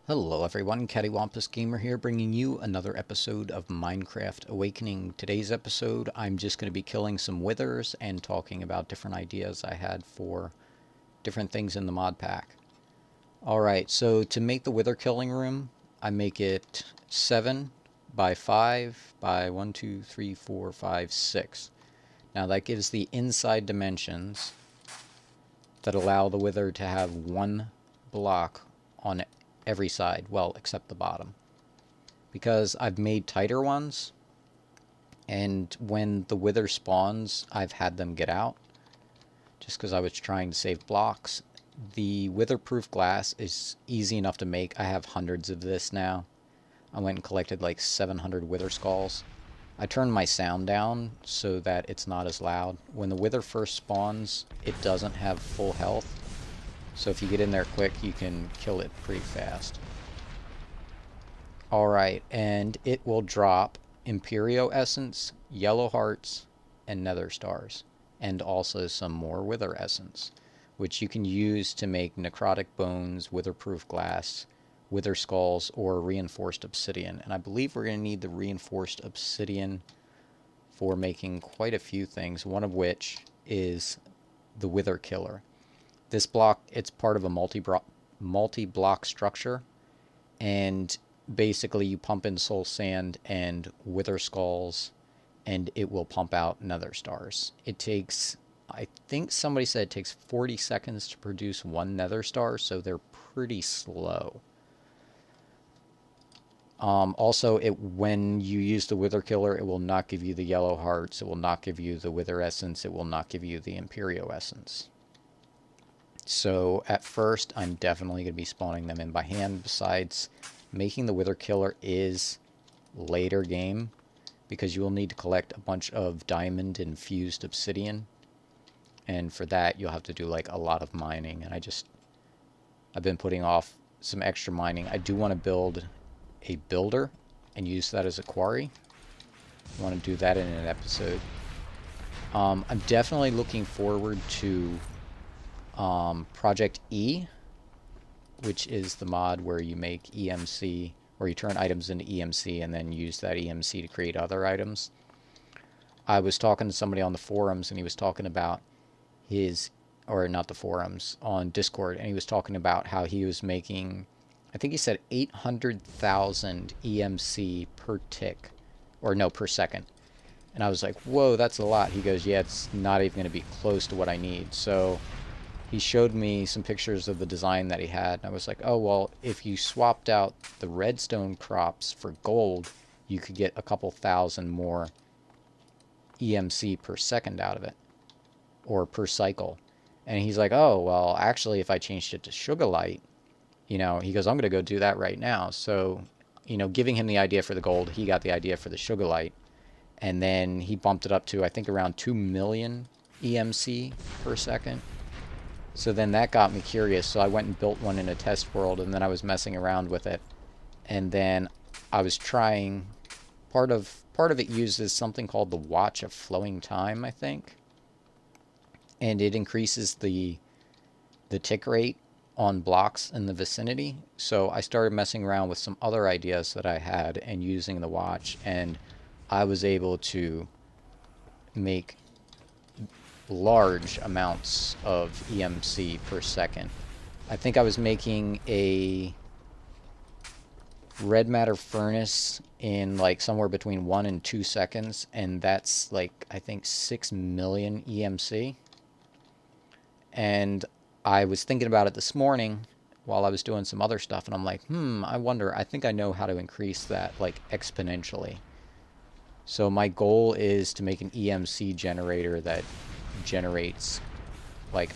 Hello everyone, CaddywhumpusGamer here, bringing you another episode of Minecraft Awakening. Today's episode, I'm just going to be killing some withers and talking about different ideas I had for different things in the mod pack. Alright, so to make the wither killing room, I make it 7 by 5 by 1, 2, 3, 4, 5, 6. Now that gives the inside dimensions that allow the wither to have one block on every side, well, except the bottom. Because I've made tighter ones, and when the wither spawns, I've had them get out, just because I was trying to save blocks. The wither-proof glass is easy enough to make. I have hundreds of this now. I went and collected like 700 wither skulls. I turned my sound down so that it's not as loud. When the wither first spawns, it doesn't have full health. So if you get in there quick, you can kill it pretty fast. Alright, and it will drop Imperio Essence, Yellow Hearts, and Nether Stars. And also some more Wither Essence, which you can use to make Necrotic Bones, Witherproof Glass, Wither Skulls, or Reinforced Obsidian. And I believe we're going to need the Reinforced Obsidian for making quite a few things, one of which is the Wither Killer. This block, it's part of a multi-block structure, and basically you pump in soul sand and wither skulls, and it will pump out nether stars. It takes, I think somebody said it takes 40 seconds to produce one nether star, so they're pretty slow. Also, when you use the wither killer, it will not give you the yellow hearts, it will not give you the wither essence, it will not give you the imperio essence. So at first, I'm definitely going to be spawning them in by hand. Besides, making the wither killer is later game, because you will need to collect a bunch of diamond infused obsidian, and for that you'll have to do like a lot of mining, and I've been putting off some extra mining. I do want to build a builder and use that as a quarry. I want to do that in an episode. I'm definitely looking forward to Project E, which is the mod where you make EMC, where you turn items into EMC and then use that EMC to create other items. I was talking to somebody on the forums, and he was talking about his, or not the forums, on Discord, and he was talking about how he was making, I think he said 800,000 EMC per tick, or no, per second. And I was like, whoa, that's a lot. He goes, yeah, it's not even going to be close to what I need. So he showed me some pictures of the design that he had, and I was like, oh, well, if you swapped out the redstone crops for gold, you could get a couple thousand more EMC per second out of it, or per cycle. And he's like, oh, well, actually, if I changed it to Sugarlight, you know, he goes, I'm going to go do that right now. So, you know, giving him the idea for the gold, he got the idea for the Sugarlight, and then he bumped it up to, I think, around 2 million EMC per second. So then that got me curious, so I went and built one in a test world, and then I was messing around with it. And then I was trying, part of it uses something called the Watch of Flowing Time, I think. And it increases the tick rate on blocks in the vicinity. So I started messing around with some other ideas that I had and using the watch, and I was able to make large amounts of EMC per second. I think I was making a red matter furnace in like somewhere between 1 and 2 seconds, and that's like, I think, 6 million EMC. And I was thinking about it this morning while I was doing some other stuff, and I'm like, I wonder, I think I know how to increase that like exponentially. So my goal is to make an EMC generator that generates like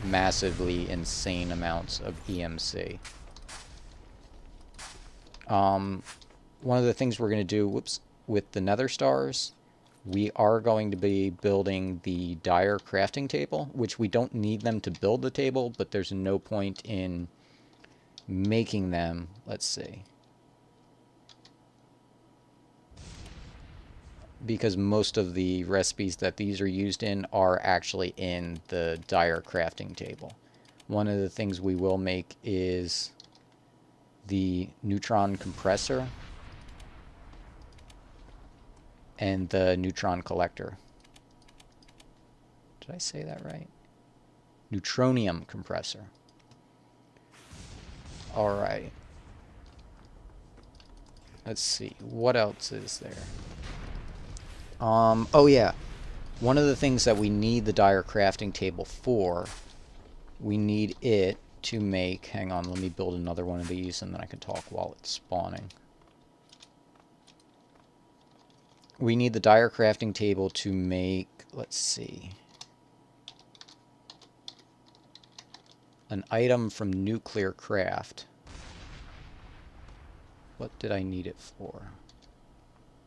massively insane amounts of EMC. One of the things we're going to do, with the nether stars, we are going to be building the dire crafting table, which we don't need them to build the table, but there's no point in making them. Let's see. Because most of the recipes that these are used in are actually in the dire crafting table. One of the things we will make is the Neutron Compressor, and the Neutron Collector. Did I say that right? Neutronium Compressor. Alright. Let's see. What else is there? Oh yeah. One of the things that we need the dire crafting table for, we need it to make... Hang on, let me build another one of these and then I can talk while it's spawning. We need the dire crafting table to make... Let's see... an item from nuclear craft. What did I need it for?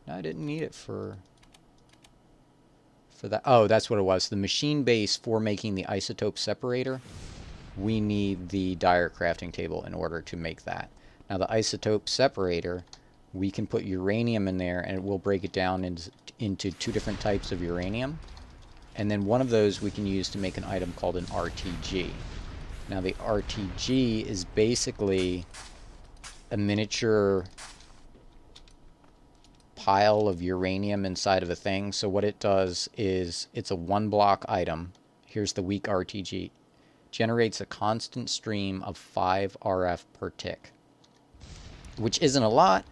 No, I didn't need it for that. Oh, that's what it was. The machine base for making the isotope separator. We need the dire crafting table in order to make that. Now the isotope separator, we can put uranium in there and it will break it down into two different types of uranium. And then one of those we can use to make an item called an RTG. Now the RTG is basically a miniature pile of uranium inside of a thing. So what it does is it's a 1-block item. Here's the weak RTG. Generates a constant stream of 5 RF per tick. Which isn't a lot,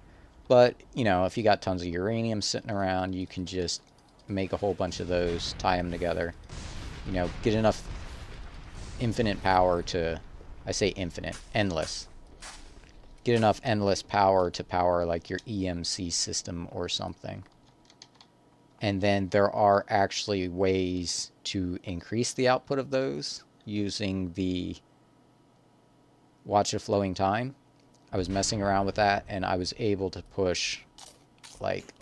but you know, if you got tons of uranium sitting around, you can just make a whole bunch of those, tie them together. You know, get enough infinite power to, I say infinite, endless. Get enough endless power to power like your EMC system or something. And then there are actually ways to increase the output of those using the watch of flowing time. I was messing around with that and I was able to push like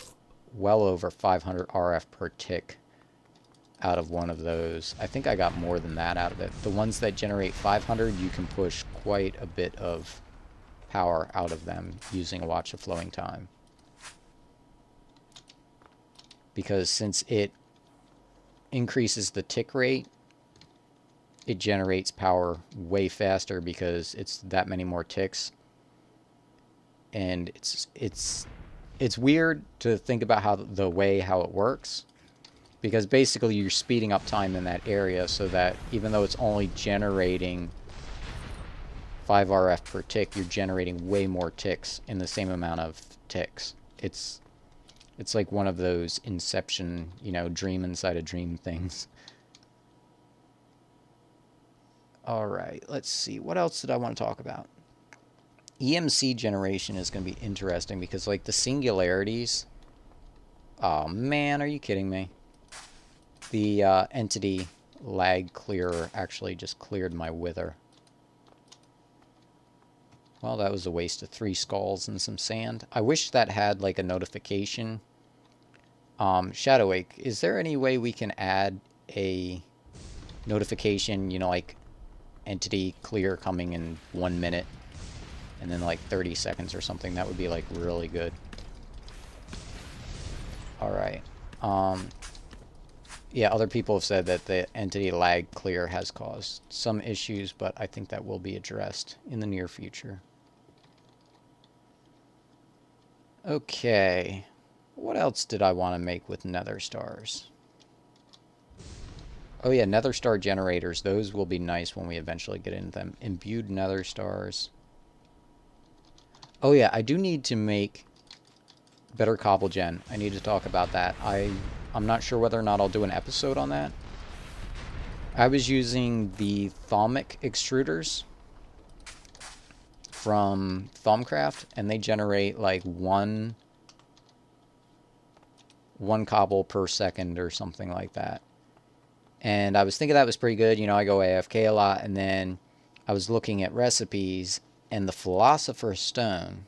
well over 500 RF per tick out of one of those. I think I got more than that out of it. The ones that generate 500, you can push quite a bit of power out of them using a watch of flowing time. Because since it increases the tick rate, it generates power way faster because it's that many more ticks. And it's weird to think about how it works, because basically you're speeding up time in that area so that even though it's only generating 5 RF per tick, you're generating way more ticks in the same amount of ticks. It's like one of those Inception, you know, dream inside a dream things. Alright, let's see. What else did I want to talk about? EMC generation is going to be interesting because, like, the singularities... Oh, man, are you kidding me? The entity lag clearer actually just cleared my wither. Well, that was a waste of 3 skulls and some sand. I wish that had, like, a notification. Shadowake, is there any way we can add a notification, you know, like, entity clear coming in 1 minute, and then, like, 30 seconds or something? That would be, like, really good. Alright. Yeah, other people have said that the entity lag clear has caused some issues, but I think that will be addressed in the near future. Okay. What else did I want to make with nether stars? Oh yeah, nether star generators. Those will be nice when we eventually get into them. Imbued nether stars. Oh yeah, I do need to make better cobble gen. I need to talk about that. I'm not sure whether or not I'll do an episode on that. I was using the Thalmic extruders from Thaumcraft, and they generate like one cobble per second or something like that. And I was thinking that was pretty good. You know, I go AFK a lot, and then I was looking at recipes, and the Philosopher stone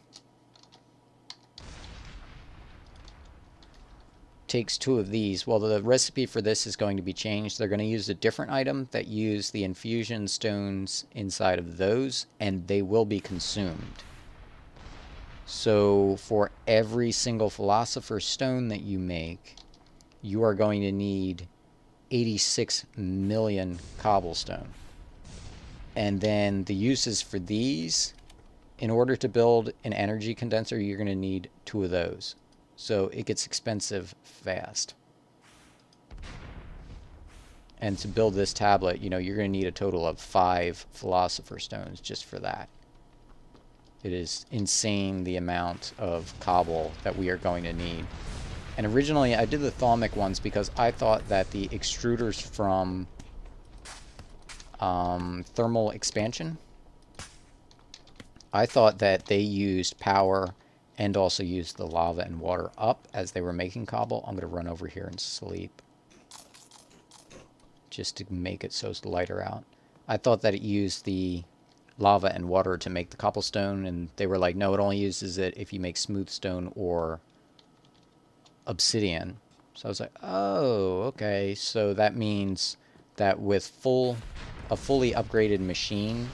takes 2 of these. Well, the recipe for this is going to be changed. They're going to use a different item that use the infusion stones inside of those, and they will be consumed. So for every single Philosopher stone that you make, you are going to need 86 million cobblestone. And then the uses for these in order to build an energy condenser, you're going to need 2 of those. So it gets expensive fast. And to build this tablet, you know, you're going to need a total of 5 Philosopher Stones just for that. It is insane the amount of cobble that we are going to need. And originally I did the thalmic ones because I thought that the extruders from thermal expansion, I thought that they used power and also used the lava and water up as they were making cobble. I'm going to run over here and sleep just to make it so it's lighter out. I thought that it used the lava and water to make the cobblestone, and they were like, no, it only uses it if you make smooth stone or obsidian. So I was like, oh, okay. So that means that with a fully upgraded machine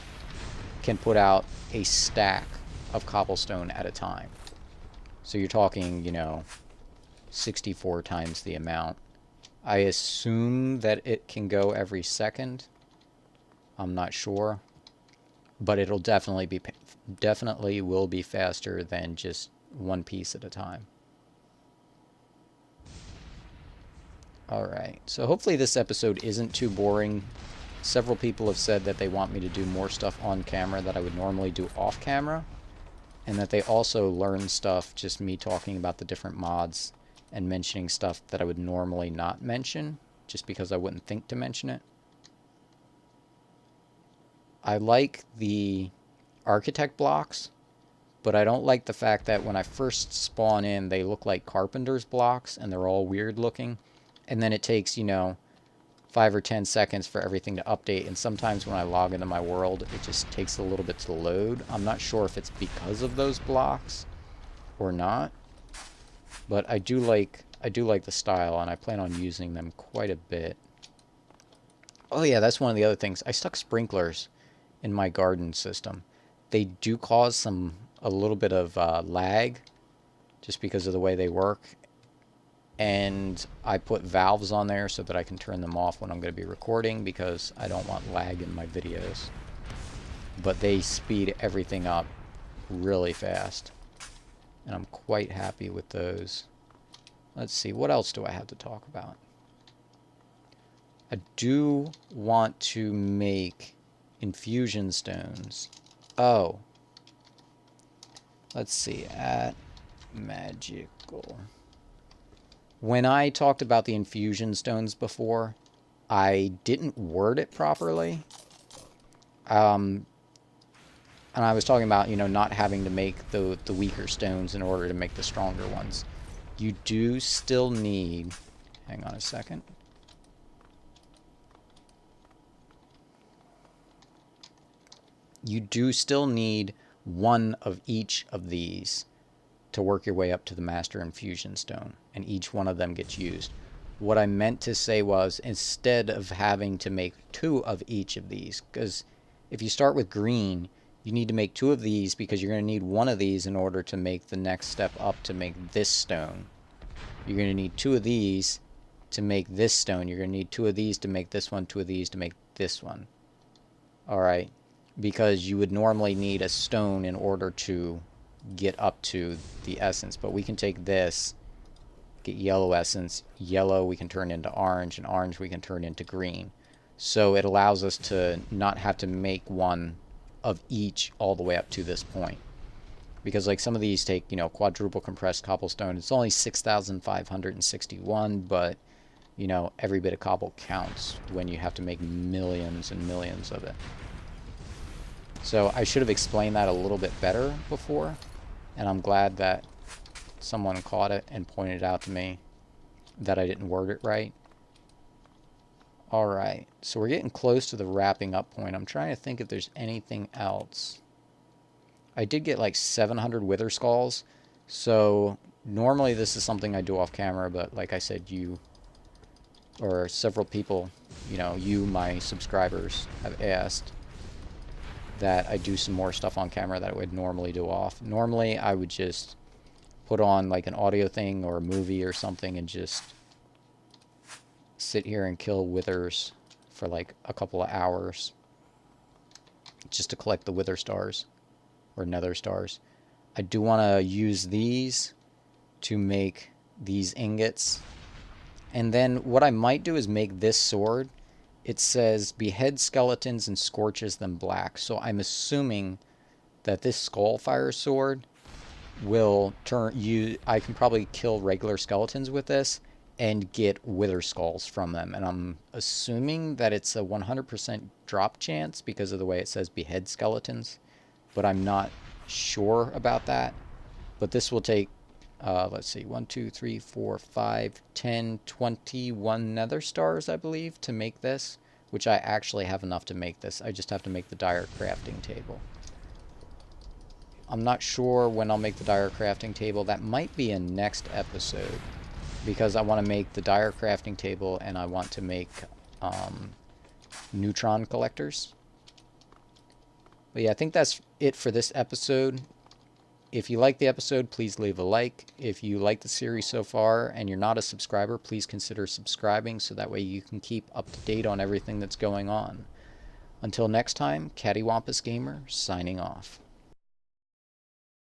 can put out a stack of cobblestone at a time. So you're talking, you know, 64 times the amount. I assume that it can go every second. I'm not sure, but it'll definitely will be faster than just one piece at a time. Alright, so hopefully this episode isn't too boring. Several people have said that they want me to do more stuff on camera that I would normally do off camera, and that they also learn stuff, just me talking about the different mods and mentioning stuff that I would normally not mention, just because I wouldn't think to mention it. I like the architect blocks, but I don't like the fact that when I first spawn in, they look like carpenter's blocks, and they're all weird looking. And then it takes, you know, 5 or 10 seconds for everything to update, and sometimes when I log into my world, it just takes a little bit to load. I'm not sure if it's because of those blocks or not, but I do like the style, and I plan on using them quite a bit. Oh yeah, that's one of the other things. I stuck sprinklers in my garden system. They do cause a little bit of lag, just because of the way they work. And I put valves on there so that I can turn them off when I'm going to be recording, because I don't want lag in my videos. But they speed everything up really fast, and I'm quite happy with those. Let's see, what else do I have to talk about? I do want to make infusion stones. Oh, let's see, at magical. When I talked about the infusion stones before, I didn't word it properly. And I was talking about, you know, not having to make the weaker stones in order to make the stronger ones. You do still need... Hang on a second. You do still need one of each of these to work your way up to the Master Infusion Stone, and each one of them gets used. What I meant to say was, instead of having to make 2 of each of these, because if you start with green, you need to make 2 of these because you're going to need 1 of these in order to make the next step up to make this stone. You're going to need 2 of these to make this stone. You're going to need 2 of these to make this one, 2 of these to make this one. Alright, because you would normally need a stone in order to get up to the essence, but we can take this, get yellow essence, yellow we can turn into orange, and orange we can turn into green. So it allows us to not have to make 1 of each all the way up to this point, because like some of these take, you know, quadruple compressed cobblestone. It's only 6,561, but you know, every bit of cobble counts when you have to make millions and millions of it. So I should have explained that a little bit better before, and I'm glad that someone caught it and pointed out to me that I didn't word it right. Alright, so we're getting close to the wrapping up point. I'm trying to think if there's anything else. I did get like 700 wither skulls, so normally this is something I do off camera, but like I said, you, or several people, you know, you, my subscribers, have asked that I do some more stuff on camera that I would normally do off. Normally I would just put on like an audio thing or a movie or something and just sit here and kill withers for like a couple of hours just to collect the wither stars. or nether stars. I do want to use these to make these ingots. And then what I might do is make this sword. It says behead skeletons and scorches them black. So I'm assuming that this Skullfire sword will I can probably kill regular skeletons with this and get wither skulls from them. And I'm assuming that it's a 100% drop chance because of the way it says behead skeletons. But I'm not sure about that. But this will take, let's see, 1, 2, 3, 4, 5, 10, 21 nether stars, I believe, to make this. Which I actually have enough to make this. I just have to make the dire crafting table. I'm not sure when I'll make the dire crafting table. That might be in next episode. Because I want to make the dire crafting table and I want to make neutron collectors. But yeah, I think that's it for this episode. If you like the episode, please leave a like. If you like the series so far and you're not a subscriber, please consider subscribing so that way you can keep up to date on everything that's going on. Until next time, CaddywhumpusGamer signing off.